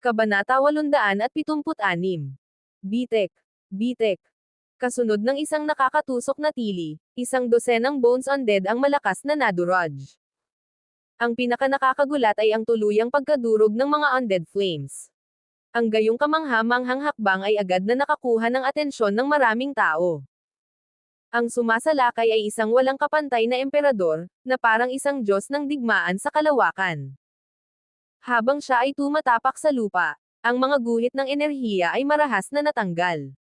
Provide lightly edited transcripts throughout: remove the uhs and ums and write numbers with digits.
Kabanata 876. Bitek. Bitek. Kasunod ng isang nakakatusok na tili, isang dosenang bones undead ang malakas na naduraj. Ang pinakanakakagulat ay ang tuluyang pagkadurog ng mga undead flames. Ang gayong kamangha-manghang hakbang ay agad na nakakuha ng atensyon ng maraming tao. Ang sumasalakay ay isang walang kapantay na emperador, na parang isang Diyos ng digmaan sa kalawakan. Habang siya ay tumatapak sa lupa, ang mga guhit ng enerhiya ay marahas na natanggal.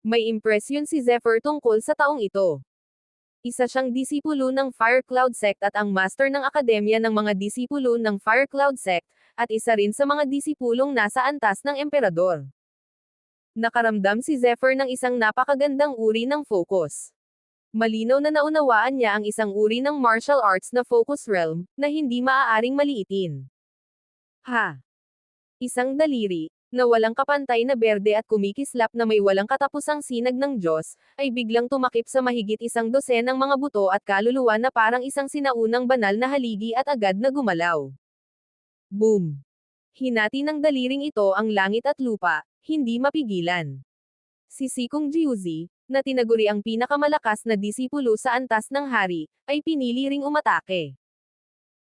May impresyon si Zephyr tungkol sa taong ito. Isa siyang disipulo ng Fire Cloud Sect at ang master ng akademya ng mga disipulo ng Fire Cloud Sect, at isa rin sa mga disipulong nasa antas ng emperador. Nakaramdam si Zephyr ng isang napakagandang uri ng focus. Malinaw na naunawaan niya ang isang uri ng martial arts na focus realm, na hindi maaaring maliitin. Isang daliri, na walang kapantay na berde at kumikislap na may walang katapusang sinag ng Diyos, ay biglang tumakip sa mahigit isang dosenang mga buto at kaluluwa na parang isang sinaunang banal na haligi at agad na gumalaw. Boom! Hinati ng daliring ito ang langit at lupa, hindi mapigilan. Si Sikong Jiuzi, na tinaguri ang pinakamalakas na disipulo sa antas ng hari, ay pinili ring umatake.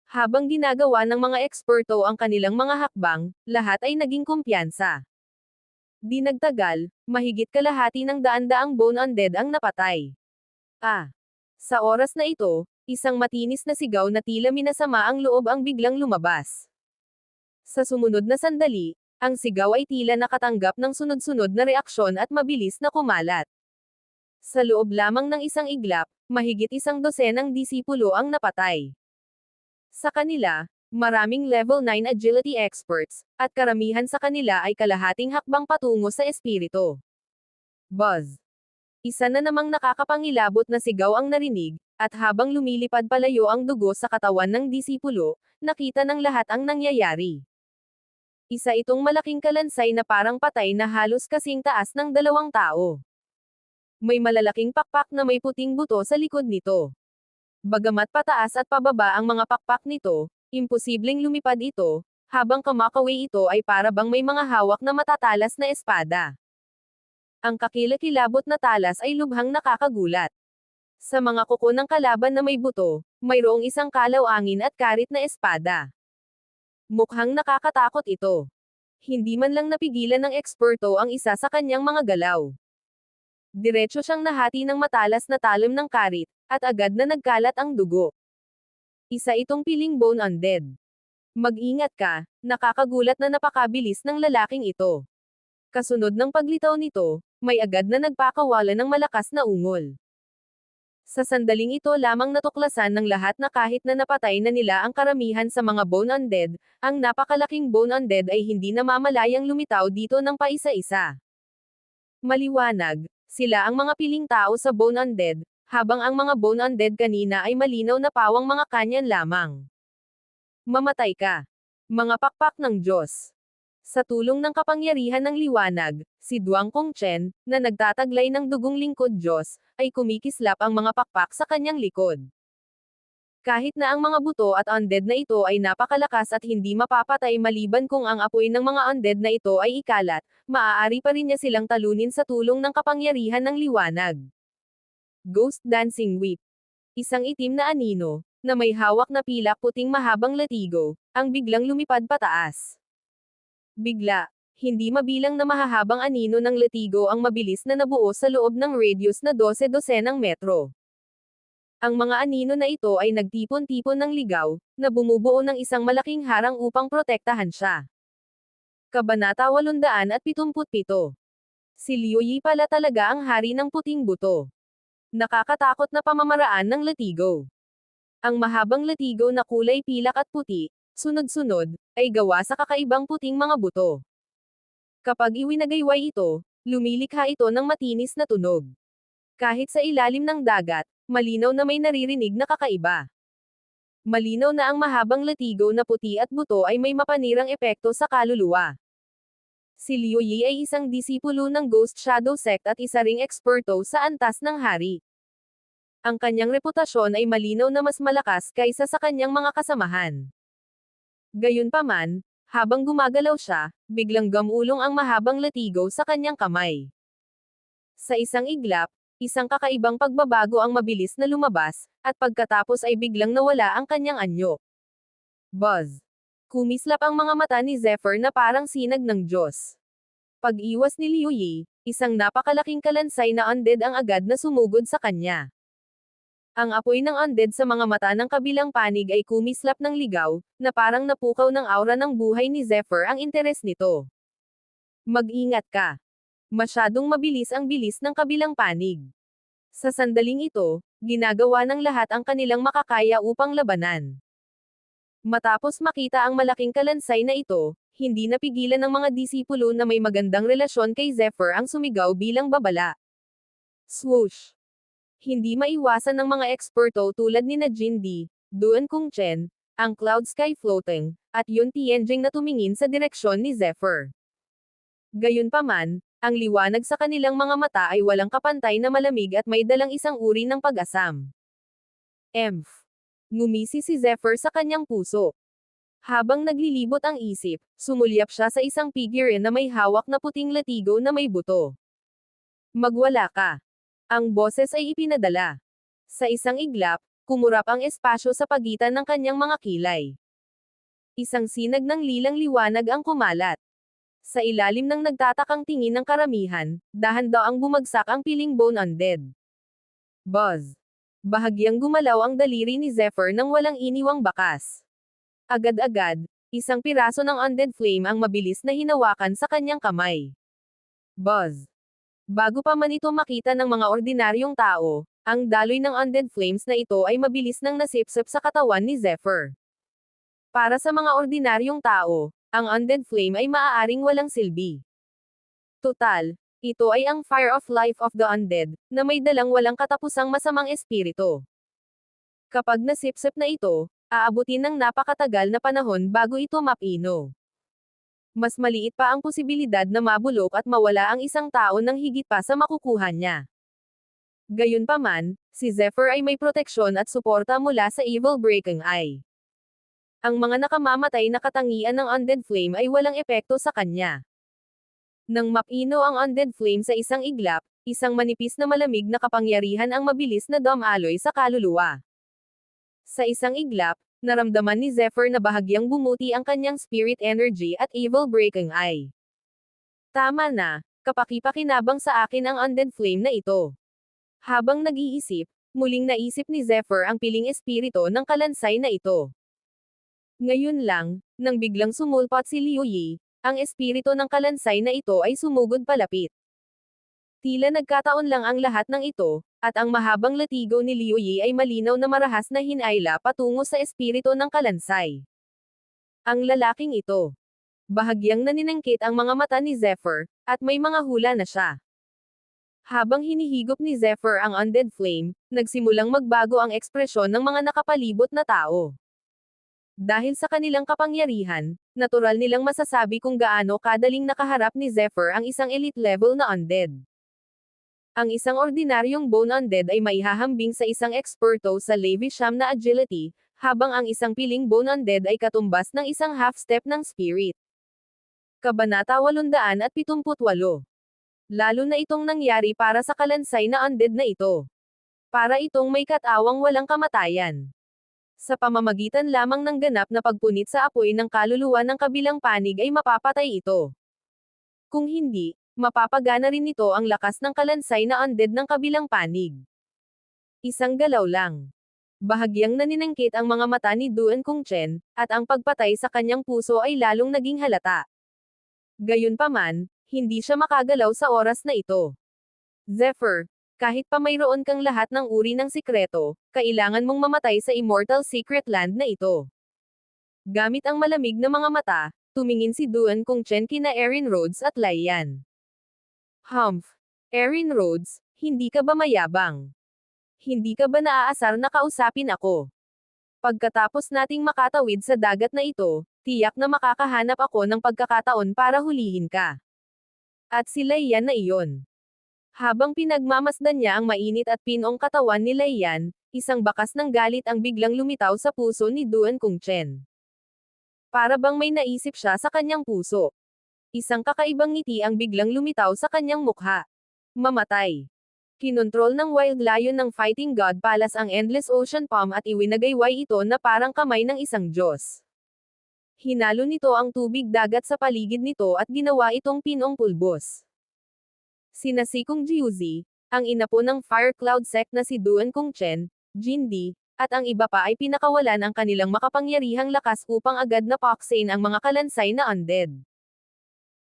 Habang ginagawa ng mga eksperto ang kanilang mga hakbang, lahat ay naging kumpiyansa. Di nagtagal, mahigit kalahati ng daan-daang bone undead ang napatay. Sa oras na ito, isang matinis na sigaw na tila minasama ang loob ang biglang lumabas. Sa sumunod na sandali, ang sigaw ay tila nakatanggap ng sunod-sunod na reaksyon at mabilis na kumalat. Sa loob lamang ng isang iglap, mahigit isang dosenang disipulo ang napatay. Sa kanila, maraming level 9 agility experts, at karamihan sa kanila ay kalahating hakbang patungo sa espiritu. Buzz! Isa na namang nakakapangilabot na sigaw ang narinig, at habang lumilipad palayo ang dugo sa katawan ng disipulo, nakita ng lahat ang nangyayari. Isa itong malaking kalansay na parang patay na halos kasing taas ng 2 tao. May malalaking pakpak na may puting buto sa likod nito. Bagamat pataas at pababa ang mga pakpak nito, imposibleng lumipad ito, habang kumakaway ito ay para bang may mga hawak na matatalas na espada. Ang kakilakilabot na talas ay lubhang nakakagulat. Sa mga kuko ng kalaban na may buto, mayroong isang kalaw-angin at karit na espada. Mukhang nakakatakot ito. Hindi man lang napigilan ng eksperto ang isa sa kanyang mga galaw. Diretso siyang nahati ng matalas na talim ng karit, at agad na nagkalat ang dugo. Isa itong piling bone undead. Mag-ingat ka, nakakagulat na napakabilis ng lalaking ito. Kasunod ng paglitaw nito, may agad na nagpakawala ng malakas na ungol. Sa sandaling ito lamang natuklasan ng lahat na kahit na napatay na nila ang karamihan sa mga bone undead, ang napakalaking bone undead ay hindi namamalayang lumitaw dito ng paisa-isa. Maliwanag, sila ang mga piling tao sa bone undead, habang ang mga bone undead kanina ay malinaw na pawang mga kanyan lamang. Mamatay ka! Mga pakpak ng Diyos! Sa tulong ng kapangyarihan ng liwanag, si Duang Kongchen, na nagtataglay ng dugong lingkod Diyos, ay kumikislap ang mga pakpak sa kanyang likod. Kahit na ang mga buto at undead na ito ay napakalakas at hindi mapapatay maliban kung ang apoy ng mga undead na ito ay ikalat, maaari pa rin niya silang talunin sa tulong ng kapangyarihan ng liwanag. Ghost Dancing Whip. Isang itim na anino, na may hawak na pilak puting mahabang latigo, ang biglang lumipad pataas. Bigla, hindi mabilang na mahahabang anino ng latigo ang mabilis na nabuo sa loob ng radius na 12 dosenang metro. Ang mga anino na ito ay nagtipon-tipon ng ligaw, na bumubuo ng isang malaking harang upang protektahan siya. Kabanata 877. Si Liu Yi pala talaga ang hari ng puting buto. Nakakatakot na pamamaraan ng latigo. Ang mahabang latigo na kulay pilak at puti, sunod-sunod, ay gawa sa kakaibang puting mga buto. Kapag iwinagayway ito, lumilikha ito ng matinis na tunog. Kahit sa ilalim ng dagat, malinaw na may naririnig na kakaiba. Malinaw na ang mahabang latigo na puti at buto ay may mapanirang epekto sa kaluluwa. Si Liu Yi ay isang disipulo ng Ghost Shadow Sect at isa ring eksperto sa antas ng hari. Ang kanyang reputasyon ay malinaw na mas malakas kaysa sa kanyang mga kasamahan. Gayunpaman, Habang gumagalaw siya, biglang gamulong ang mahabang latigo sa kanyang kamay. Sa isang iglap, isang kakaibang pagbabago ang mabilis na lumabas, at pagkatapos ay biglang nawala ang kanyang anyo. Buzz! Kumislap ang mga mata ni Zephyr na parang sinag ng Diyos. Pag-iwas ni Liu Yi, isang napakalaking kalansay na undead ang agad na sumugod sa kanya. Ang apoy ng undead sa mga mata ng kabilang panig ay kumislap ng ligaw, na parang napukaw ng aura ng buhay ni Zephyr ang interes nito. Mag-ingat ka. Masyadong mabilis ang bilis ng kabilang panig. Sa sandaling ito, ginagawa ng lahat ang kanilang makakaya upang labanan. Matapos makita ang malaking kalansay na ito, hindi napigilan ng mga disipulo na may magandang relasyon kay Zephyr ang sumigaw bilang babala. Swoosh! Hindi maiwasan ng mga eksperto tulad ni na Jindy, Duan Kongchen, ang Cloud Sky Floating, at Yun Tianjing na tumingin sa direksyon ni Zephyr. Gayunpaman, ang liwanag sa kanilang mga mata ay walang kapantay na malamig at may dalang isang uri ng pag-asam. Emph! Ngumisi si Zephyr sa kanyang puso. Habang naglilibot ang isip, sumulyap siya sa isang figurine na may hawak na puting latigo na may buto. Magwala ka. Ang boses ay ipinadala. Sa isang iglap, kumurap ang espasyo sa pagitan ng kanyang mga kilay. Isang sinag ng lilang liwanag ang kumalat. Sa ilalim ng nagtatakang tingin ng karamihan, dahan-daang bumagsak ang piling bone undead. Buzz! Bahagyang gumalaw ang daliri ni Zephyr nang walang iniwang bakas. Agad-agad, isang piraso ng undead flame ang mabilis na hinawakan sa kanyang kamay. Buzz! Bago pa man ito makita ng mga ordinaryong tao, ang daloy ng undead flames na ito ay mabilis nang nasipsip sa katawan ni Zephyr. Para sa mga ordinaryong tao, ang undead flame ay maaaring walang silbi. Total, ito ay ang Fire of Life of the Undead, na may dalang walang katapusang masamang espiritu. Kapag nasipsip na ito, aabutin ng napakatagal na panahon bago ito mapino. Mas maliit pa ang posibilidad na mabulok at mawala ang isang tao nang higit pa sa makukuha niya. Gayunpaman, si Zephyr ay may proteksyon at suporta mula sa Evil Breaking Eye. Ang mga nakamamatay na katangian ng undead flame ay walang epekto sa kanya. Nang mapino ang undead flame sa isang iglap, isang manipis na malamig na kapangyarihan ang mabilis na dumaloy sa kaluluwa. Sa isang iglap, naramdaman ni Zephyr na bahagyang bumuti ang kanyang spirit energy at evil breaking eye. Tama na, kapaki-pakinabang sa akin ang undead flame na ito. Habang nag-iisip, muling naisip ni Zephyr ang piling espirito ng kalansay na ito. Ngayon lang, nang biglang sumulpot si Liu Yi, ang espiritu ng kalansay na ito ay sumugod palapit. Tila nagkataon lang ang lahat ng ito, at ang mahabang latigo ni Liu Yi ay malinaw na marahas na hinayla patungo sa espiritu ng kalansay. Ang lalaking ito. Bahagyang naninangkit ang mga mata ni Zephyr, at may mga hula na siya. Habang hinihigop ni Zephyr ang undead flame, nagsimulang magbago ang ekspresyon ng mga nakapalibot na tao. Dahil sa kanilang kapangyarihan, natural nilang masasabi kung gaano kadaling nakaharap ni Zephyr ang isang elite level na undead. Ang isang ordinaryong bone undead ay maihahambing sa isang eksperto sa Leviathan na agility, habang ang isang piling bone undead ay katumbas ng isang half-step ng spirit. Kabanata 878. Lalo na itong nangyari para sa kalansay na undead na ito. Para itong may katawang walang kamatayan. Sa pamamagitan lamang ng ganap na pagpunit sa apoy ng kaluluwa ng kabilang panig ay mapapatay ito. Kung hindi, mapapagana rin nito ang lakas ng kalansay na undead ng kabilang panig. Isang galaw lang. Bahagyang naninangkit ang mga mata ni Duan Kongchen, at ang pagpatay sa kanyang puso ay lalong naging halata. Gayunpaman, hindi siya makagalaw sa oras na ito. Zephyr, kahit pa mayroon kang lahat ng uri ng sikreto, kailangan mong mamatay sa Immortal Secret Land na ito. Gamit ang malamig na mga mata, tumingin si Duan Kongchen kina Erin Rhodes at Lei Yan. Humph! Erin Rhodes, hindi ka ba mayabang? Hindi ka ba naaasar na kausapin ako? Pagkatapos nating makatawid sa dagat na ito, tiyak na makakahanap ako ng pagkakataon para hulihin ka. At si Lei Yan na iyon. Habang pinagmamasdan niya ang mainit at pinong katawan ni Lei Yan, isang bakas ng galit ang biglang lumitaw sa puso ni Duan Kongchen. Para bang may naisip siya sa kanyang puso. Isang kakaibang ngiti ang biglang lumitaw sa kanyang mukha. Mamatay. Kinontrol ng Wild Lion ng Fighting God Palace ang Endless Ocean Palm at iwinagayway ito na parang kamay ng isang Diyos. Hinalo nito ang tubig dagat sa paligid nito at ginawa itong pinong pulbos. Sina si Kung Jiuzi, ang inapo ng Fire Cloud sect na si Duan Kung Chen, Jindi, at ang iba pa ay pinakawalan ang kanilang makapangyarihang lakas upang agad na paksain ang mga kalansay na undead.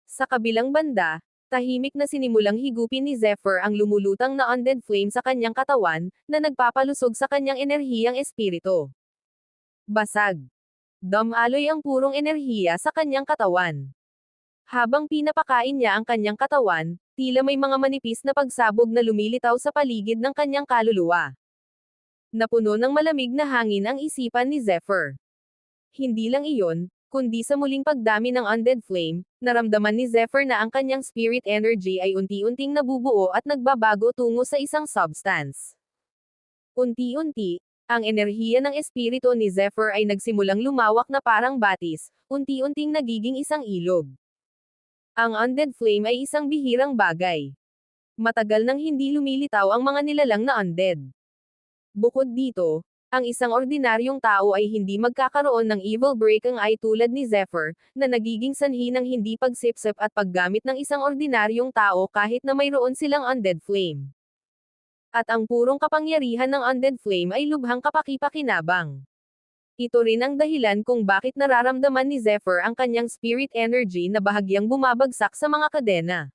Sa kabilang banda, tahimik na sinimulang higupin ni Zephyr ang lumulutang na undead flame sa kanyang katawan, na nagpapalusog sa kanyang enerhiyang espiritu. Basag. Damaloy ang purong enerhiya sa kanyang katawan. Habang pinapakain niya ang kanyang katawan, tila may mga manipis na pagsabog na lumilitaw sa paligid ng kanyang kaluluwa. Napuno ng malamig na hangin ang isipan ni Zephyr. Hindi lang iyon, kundi sa muling pagdami ng undead flame, naramdaman ni Zephyr na ang kanyang spirit energy ay unti-unting nabubuo at nagbabago tungo sa isang substance. Unti-unti, ang enerhiya ng espiritu ni Zephyr ay nagsimulang lumawak na parang batis, unti-unting nagiging isang ilog. Ang undead flame ay isang bihirang bagay. Matagal nang hindi lumilitaw ang mga nilalang na undead. Bukod dito, ang isang ordinaryong tao ay hindi magkakaroon ng evil breaking eye tulad ni Zephyr, na nagiging sanhi ng hindi pagsipsip at paggamit ng isang ordinaryong tao kahit na mayroon silang undead flame. At ang purong kapangyarihan ng undead flame ay lubhang kapaki-pakinabang. Ito rin ang dahilan kung bakit nararamdaman ni Zephyr ang kanyang spirit energy na bahagyang bumabagsak sa mga kadena.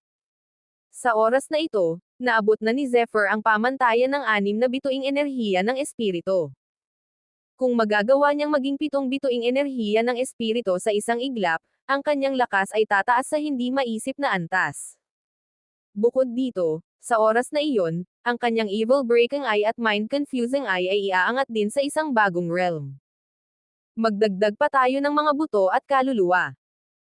Sa oras na ito, naabot na ni Zephyr ang pamantayan ng 6 na bituing enerhiya ng espiritu. Kung magagawa niyang maging 7 bituing enerhiya ng espiritu sa isang iglap, ang kanyang lakas ay tataas sa hindi maisip na antas. Bukod dito, sa oras na iyon, ang kanyang evil breaking eye at mind confusing eye ay iaangat din sa isang bagong realm. Magdagdag pa tayo ng mga buto at kaluluwa.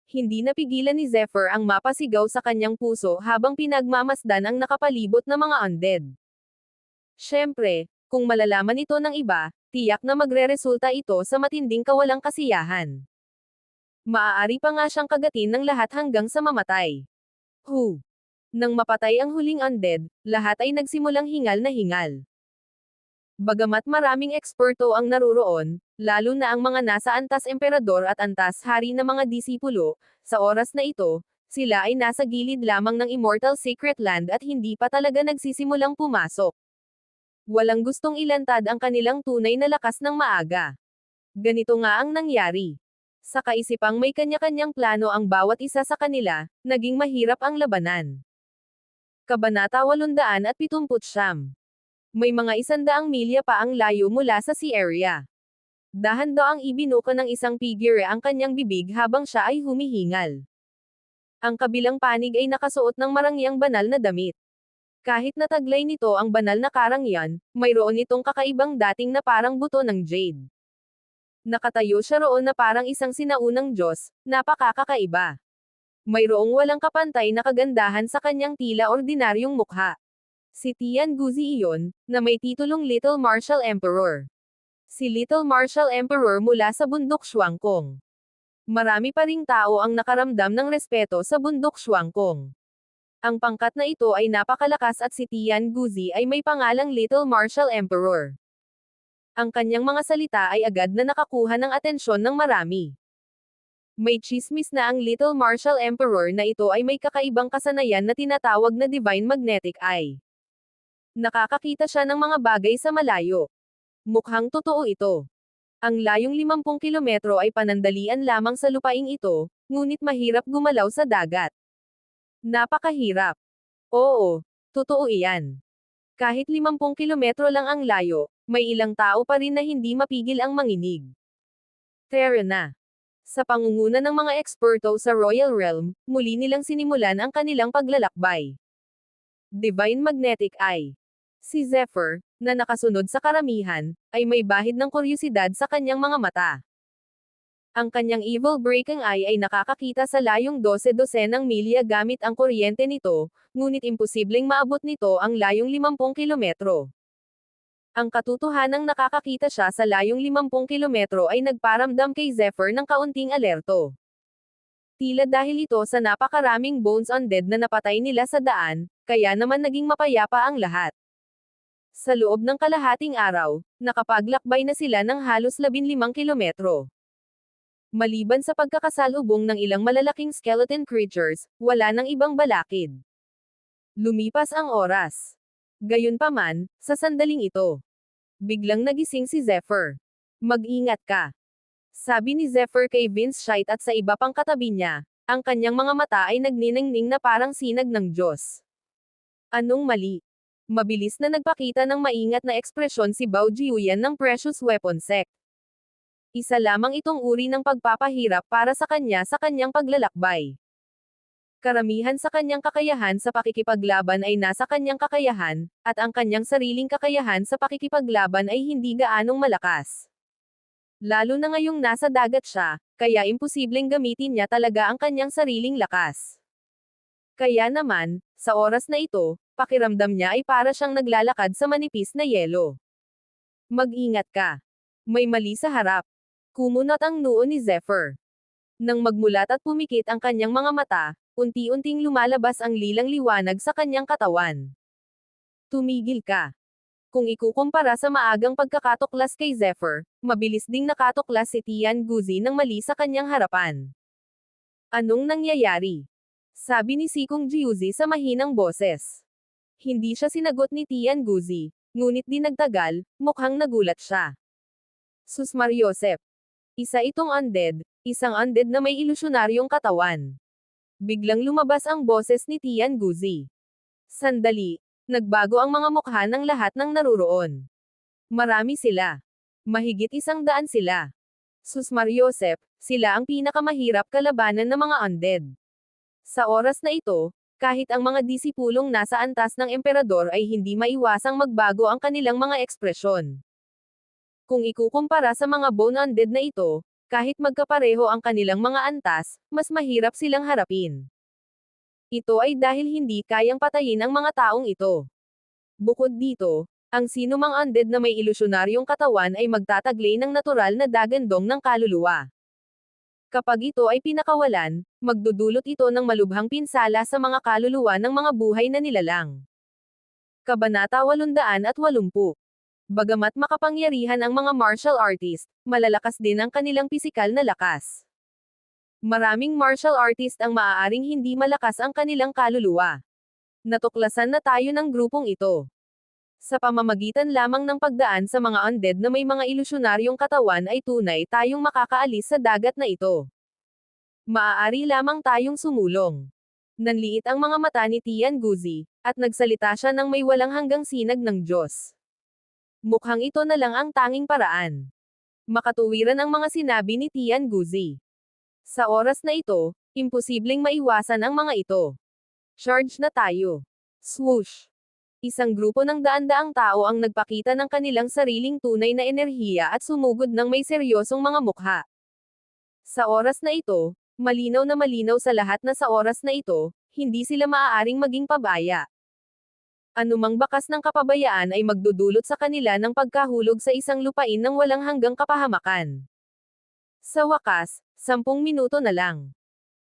Hindi napigilan ni Zephyr ang mapasigaw sa kanyang puso habang pinagmamasdan ang nakapalibot na mga undead. Siyempre, kung malalaman ito ng iba, tiyak na magreresulta ito sa matinding kawalang kasiyahan. Maaari pa nga siyang kagatin ng lahat hanggang sa mamatay. Nang mapatay ang huling undead, lahat ay nagsimulang hingal na hingal. Bagamat maraming eksperto ang naruroon, lalo na ang mga nasa antas emperador at antas hari na mga disipulo, sa oras na ito, sila ay nasa gilid lamang ng Immortal Secret Land at hindi pa talaga nagsisimulang pumasok. Walang gustong ilantad ang kanilang tunay na lakas ng maaga. Ganito nga ang nangyari. Sa kaisipang may kanya-kanyang plano ang bawat isa sa kanila, naging mahirap ang labanan. Kabanata 879. May mga 100 milya pa ang layo mula sa sea area. Dahan-daang ibinuka ng isang figure ang kanyang bibig habang siya ay humihingal. Ang kabilang panig ay nakasuot ng marangyang banal na damit. Kahit nataglay nito ang banal na karangyaan, mayroon itong kakaibang dating na parang buto ng jade. Nakatayo siya roon na parang isang sinaunang Diyos, napakakakaiba. Mayroong walang kapantay na kagandahan sa kanyang tila ordinaryong mukha. Si Tian Guzi iyon, na may titulong Little Martial Emperor. Si Little Martial Emperor mula sa bundok Shuangkong. Marami pa ring tao ang nakaramdam ng respeto sa bundok Shuangkong. Ang pangkat na ito ay napakalakas at si Tian Guzi ay may pangalang Little Martial Emperor. Ang kanyang mga salita ay agad na nakakuha ng atensyon ng marami. May chismis na ang Little Martial Emperor na ito ay may kakaibang kasanayan na tinatawag na Divine Magnetic Eye. Nakakakita siya ng mga bagay sa malayo. Mukhang totoo ito. Ang layong 50 kilometro ay panandalian lamang sa lupaing ito, ngunit mahirap gumalaw sa dagat. Napakahirap. Oo, totoo iyan. Kahit 50 kilometro lang ang layo, may ilang tao pa rin na hindi mapigil ang manginig. Tara na. Sa pangunguna ng mga eksperto sa Royal Realm, muli nilang sinimulan ang kanilang paglalakbay. Divine Magnetic Eye. Si Zephyr, na nakasunod sa karamihan, ay may bahid ng kuryosidad sa kanyang mga mata. Ang kanyang evil breaking eye ay nakakakita sa layong 12-dosenang milya gamit ang kuryente nito, ngunit imposibleng maabot nito ang layong 50 kilometro. Ang katotohanang nakakakita siya sa layong 50 kilometro ay nagparamdam kay Zephyr ng kaunting alerto. Tila dahil ito sa napakaraming bones undead na napatay nila sa daan, kaya naman naging mapayapa ang lahat. Sa loob ng kalahating araw, nakapaglakbay na sila ng halos 15 kilometro. Maliban sa pagkakasalubong ng ilang malalaking skeleton creatures, wala nang ibang balakid. Lumipas ang oras. Gayunpaman, sa sandaling ito, biglang nagising si Zephyr. Mag-ingat ka. Sabi ni Zephyr kay Vince Scheidt at sa iba pang katabi niya, ang kanyang mga mata ay nagniningning na parang sinag ng Diyos. Anong mali? Mabilis na nagpakita ng maingat na ekspresyon si Bao Jiuyan ng Precious Weapon Sect. Isa lamang itong uri ng pagpapahirap para sa kanya sa kanyang paglalakbay. Karamihan sa kanyang kakayahan sa pakikipaglaban ay nasa kanyang kakayahan, at ang kanyang sariling kakayahan sa pakikipaglaban ay hindi gaanong malakas. Lalo na ngayong nasa dagat siya, kaya imposibleng gamitin niya talaga ang kanyang sariling lakas. Kaya naman, sa oras na ito, pakiramdam niya ay para siyang naglalakad sa manipis na yelo. Mag-ingat ka. May mali sa harap. Kumunot ang noo ni Zephyr. Nang magmulat at pumikit ang kanyang mga mata, unti-unting lumalabas ang lilang liwanag sa kanyang katawan. Tumigil ka. Kung ikukumpara sa maagang pagkakatuklas kay Zephyr, mabilis ding nakatuklas si Tian Guzi ng mali sa kanyang harapan. Anong nangyayari? Sabi ni Sikong Jiuzi sa mahinang boses. Hindi siya sinagot ni Tian Guzi, ngunit di nagtagal, mukhang nagulat siya. Sus Mariosep. Isa itong undead, isang undead na may ilusyonaryong katawan. Biglang lumabas ang boses ni Tian Guzi. Sandali, nagbago ang mga mukha ng lahat ng naruroon. Marami sila. Mahigit 100 sila. Sus Mariosep, sila ang pinakamahirap kalabanan ng mga undead. Sa oras na ito, kahit ang mga disipulong nasa antas ng emperador ay hindi maiwasang magbago ang kanilang mga ekspresyon. Kung ikukumpara sa mga bone undead na ito, kahit magkapareho ang kanilang mga antas, mas mahirap silang harapin. Ito ay dahil hindi kayang patayin ang mga taong ito. Bukod dito, ang sinumang undead na may ilusyonaryong katawan ay magtataglay ng natural na dagandong ng kaluluwa. Kapag ito ay pinakawalan, magdudulot ito ng malubhang pinsala sa mga kaluluwa ng mga buhay na nilalang. Kabanata 880. Bagamat makapangyarihan ang mga martial artist, malalakas din ang kanilang pisikal na lakas. Maraming martial artist ang maaaring hindi malakas ang kanilang kaluluwa. Natuklasan na tayo ng grupong ito. Sa pamamagitan lamang ng pagdaan sa mga undead na may mga ilusyonaryong katawan ay tunay tayong makakaalis sa dagat na ito. Maaari lamang tayong sumulong. Nanliit ang mga mata ni Tian Guzi, at nagsalita siya ng may walang hanggang sinag ng Diyos. Mukhang ito na lang ang tanging paraan. Makatuwiran ang mga sinabi ni Tian Guzi. Sa oras na ito, imposibleng maiwasan ang mga ito. Charge na tayo. Swoosh! Isang grupo ng daan-daang tao ang nagpakita ng kanilang sariling tunay na enerhiya at sumugod ng may seryosong mga mukha. Sa oras na ito, malinaw na malinaw sa lahat na sa oras na ito, hindi sila maaaring maging pabaya. Anumang bakas ng kapabayaan ay magdudulot sa kanila ng pagkahulog sa isang lupain ng walang hanggang kapahamakan. Sa wakas, 10 minuto na lang.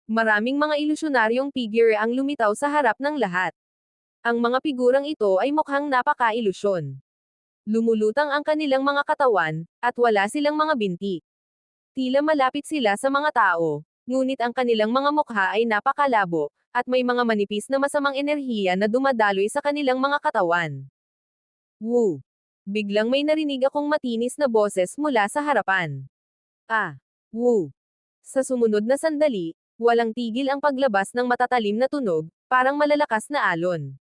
Maraming mga ilusyonaryong figure ang lumitaw sa harap ng lahat. Ang mga figurang ito ay mukhang napaka-ilusyon. Lumulutang ang kanilang mga katawan, at wala silang mga binti. Tila malapit sila sa mga tao, ngunit ang kanilang mga mukha ay napakalabo, at may mga manipis na masamang enerhiya na dumadaloy sa kanilang mga katawan. Woo! Biglang may narinig akong matinis na boses mula sa harapan. Ah! Woo! Sa sumunod na sandali, walang tigil ang paglabas ng matatalim na tunog, parang malalakas na alon.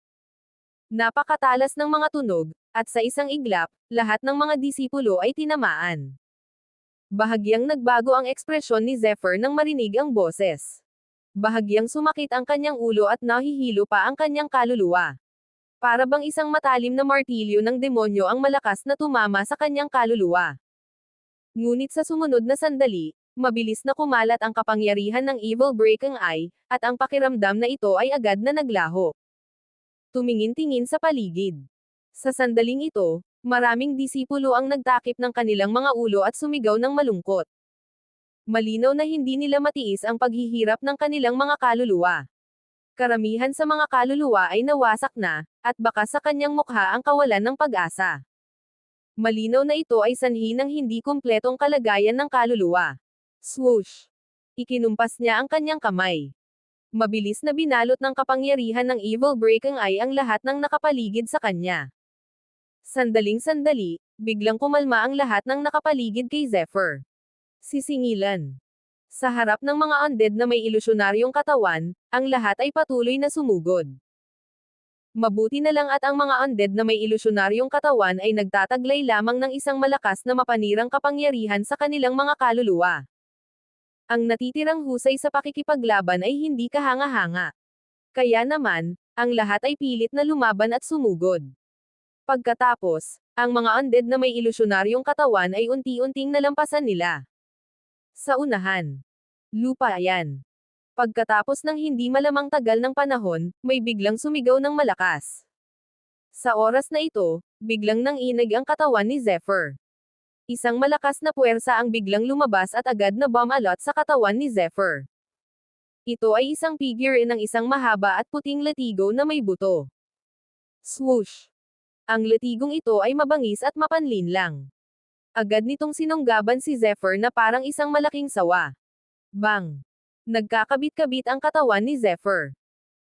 Napakatalas ng mga tunog, at sa isang iglap, lahat ng mga disipulo ay tinamaan. Bahagyang nagbago ang ekspresyon ni Zephyr nang marinig ang boses. Bahagyang sumakit ang kanyang ulo at nahihilo pa ang kanyang kaluluwa. Para bang isang matalim na martilyo ng demonyo ang malakas na tumama sa kanyang kaluluwa. Ngunit sa sumunod na sandali, mabilis na kumalat ang kapangyarihan ng Evil Breaking Eye, at ang pakiramdam na ito ay agad na naglaho. Tumingin-tingin sa paligid. Sa sandaling ito, Maraming disipulo ang nagtakip ng kanilang mga ulo at sumigaw ng malungkot. Malinaw na hindi nila matiis ang paghihirap ng kanilang mga kaluluwa. Karamihan sa mga kaluluwa ay nawasak na, at baka sa kanyang mukha ang kawalan ng pag-asa. Malinaw na ito ay sanhi ng hindi kumpletong kalagayan ng kaluluwa. Swoosh! Ikinumpas niya ang kanyang kamay. Mabilis na binalot ng kapangyarihan ng Evil Breaking Eye ang lahat ng nakapaligid sa kanya. Sandaling-sandali, biglang kumalma ang lahat ng nakapaligid kay Zephyr. Sisingilan. Sa harap ng mga undead na may ilusyonaryong katawan, ang lahat ay patuloy na sumugod. Mabuti na lang at ang mga undead na may ilusyonaryong katawan ay nagtataglay lamang ng isang malakas na mapanirang kapangyarihan sa kanilang mga kaluluwa. Ang natitirang husay sa pakikipaglaban ay hindi kahanga-hanga. Kaya naman, ang lahat ay pilit na lumaban at sumugod. Pagkatapos, ang mga undead na may ilusyonaryong katawan ay unti-unting nalampasan nila. Sa unahan. Lupa yan. Pagkatapos ng hindi malamang tagal ng panahon, may biglang sumigaw ng malakas. Sa oras na ito, biglang nanginig ang katawan ni Zephyr. Isang malakas na puwersa ang biglang lumabas at agad na bumalot sa katawan ni Zephyr. Ito ay isang figure ng isang mahaba at puting latigo na may buto. Swoosh! Ang latigong ito ay mabangis at mapanlinlang. Agad nitong sinunggaban si Zephyr na parang isang malaking sawa. Bang! Nagkakabit-kabit ang katawan ni Zephyr.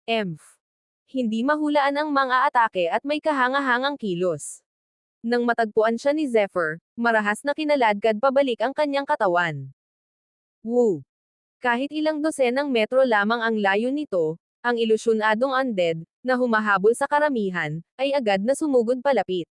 Emph! Hindi mahulaan ang mga atake at may kahanga-hangang kilos. Nang matagpuan siya ni Zephyr, marahas na kinaladkad pabalik ang kanyang katawan. Woo! Kahit ilang dosenang metro lamang ang layo nito, ang ilusyonadong undead, na humahabol sa karamihan, ay agad na sumugod palapit.